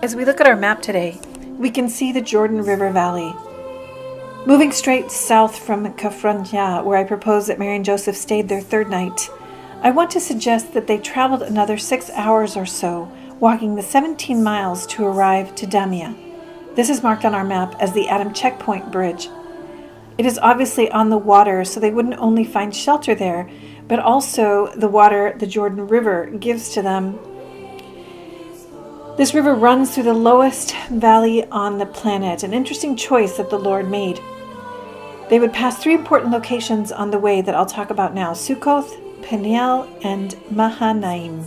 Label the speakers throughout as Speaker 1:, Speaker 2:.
Speaker 1: As we look at our map today, we can see the Jordan River Valley. Moving straight south from Kafranya, where I propose that Mary and Joseph stayed their third night, I want to suggest that they traveled another 6 hours or so, walking the 17 miles to arrive to Damia. This is marked on our map as the Adam Checkpoint Bridge. It is obviously on the water, so they wouldn't only find shelter there, but also the water the Jordan River gives to them. This river runs through the lowest valley on the planet, an interesting choice that the Lord made. They would pass 3 important locations on the way that I'll talk about now: Sukkoth, Peniel, and Manhanaim.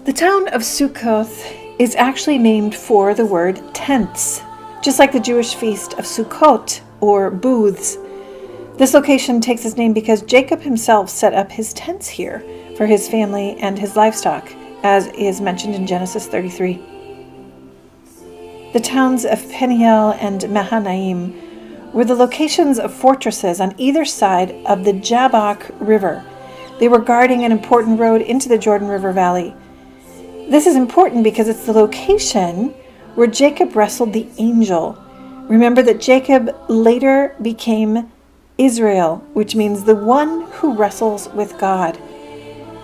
Speaker 1: The town of Sukkoth is actually named for the word tents, just like the Jewish feast of Sukkot, or booths. This location takes its name because Jacob himself set up his tents here for his family and his livestock, as is mentioned in Genesis 33. The towns of Peniel and Manhanaim were the locations of fortresses on either side of the Jabbok River. They were guarding an important road into the Jordan River Valley. This is important because it's the location where Jacob wrestled the angel. Remember that Jacob later became Israel, which means the one who wrestles with God.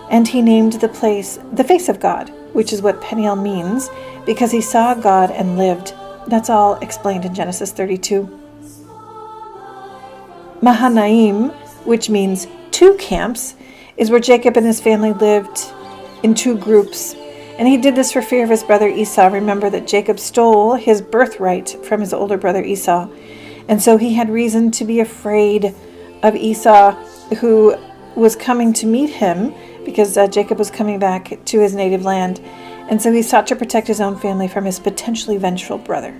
Speaker 1: And he named the place the face of God, which is what Peniel means, because he saw God and lived. That's all explained in Genesis 32. Manhanaim, which means 2 camps, is where Jacob and his family lived in 2 groups. And he did this for fear of his brother Esau. Remember that Jacob stole his birthright from his older brother Esau. And so he had reason to be afraid of Esau, who was coming to meet him, because Jacob was coming back to his native land. And so he sought to protect his own family from his potentially vengeful brother.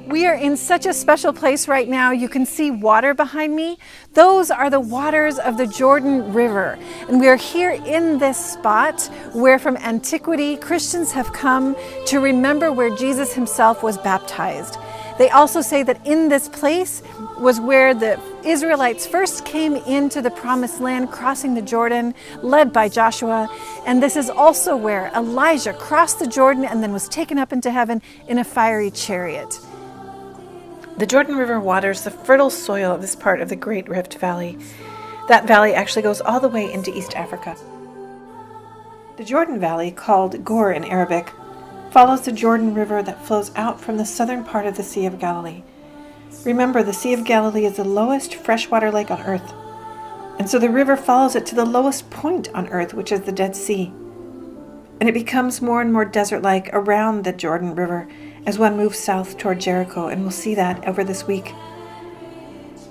Speaker 1: We are in such a special place right now. You can see water behind me. Those are the waters of the Jordan River. And we are here in this spot where from antiquity Christians have come to remember where Jesus himself was baptized. They also say that in this place was where the Israelites first came into the promised land, crossing the Jordan, led by Joshua. And this is also where Elijah crossed the Jordan and then was taken up into heaven in a fiery chariot. The Jordan River waters the fertile soil of this part of the Great Rift Valley. That valley actually goes all the way into East Africa. The Jordan Valley, called Gur in Arabic, follows the Jordan River that flows out from the southern part of the Sea of Galilee. Remember, the Sea of Galilee is the lowest freshwater lake on earth, and so the river follows it to the lowest point on earth, which is the Dead Sea. And it becomes more and more desert-like around the Jordan River as one moves south toward Jericho, and we'll see that over this week.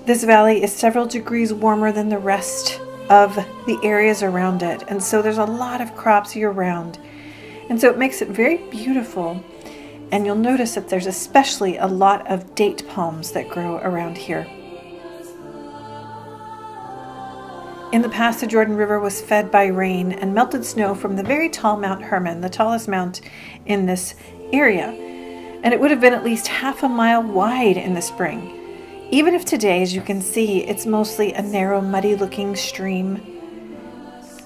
Speaker 1: This valley is several degrees warmer than the rest of the areas around it, and so there's a lot of crops year-round. And so it makes it very beautiful, and you'll notice that there's especially a lot of date palms that grow around here. In the past, the Jordan River was fed by rain and melted snow from the very tall Mount Hermon, the tallest mount in this area. And it would have been at least half a mile wide in the spring. Even if today, as you can see, it's mostly a narrow, muddy-looking stream.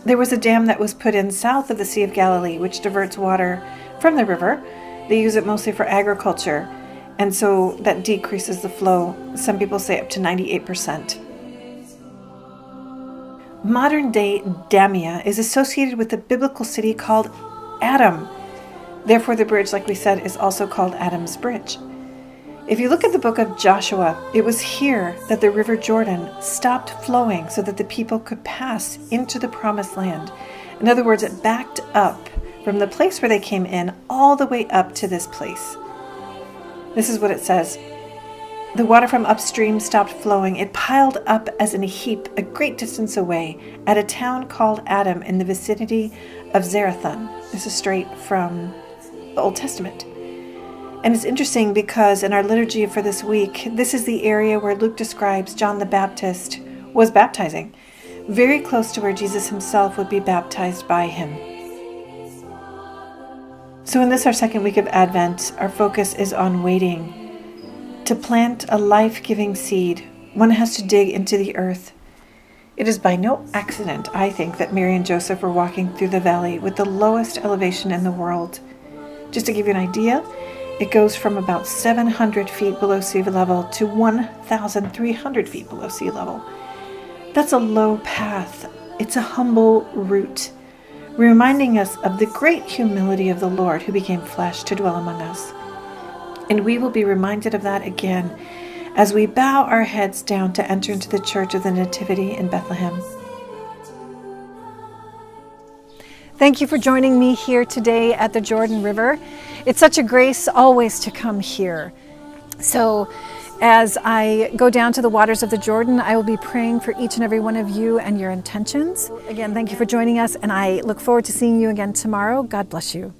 Speaker 1: There was a dam that was put in south of the Sea of Galilee, which diverts water from the river. They use it mostly for agriculture, and so that decreases the flow. Some people say up to 98%. Modern-day Damia is associated with the biblical city called Adam. Therefore, the bridge, like we said, is also called Adam's Bridge. If you look at the book of Joshua, it was here that the river Jordan stopped flowing so that the people could pass into the promised land. In other words, it backed up from the place where they came in all the way up to this place. This is what it says. The water from upstream stopped flowing. It piled up as in a heap a great distance away at a town called Adam in the vicinity of Zarethan. This is straight from the Old Testament. And it's interesting because in our liturgy for this week, this is the area where Luke describes John the Baptist was baptizing, very close to where Jesus himself would be baptized by him. So in this, our second week of Advent, our focus is on waiting. To plant a life-giving seed, one has to dig into the earth. It is by no accident, I think, that Mary and Joseph were walking through the valley with the lowest elevation in the world. Just to give you an idea, it goes from about 700 feet below sea level to 1,300 feet below sea level. That's a low path. It's a humble route, reminding us of the great humility of the Lord who became flesh to dwell among us. And we will be reminded of that again as we bow our heads down to enter into the Church of the Nativity in Bethlehem. Thank you for joining me here today at the Jordan River. It's such a grace always to come here. So as I go down to the waters of the Jordan, I will be praying for each and every one of you and your intentions. Again, thank you for joining us, and I look forward to seeing you again tomorrow. God bless you.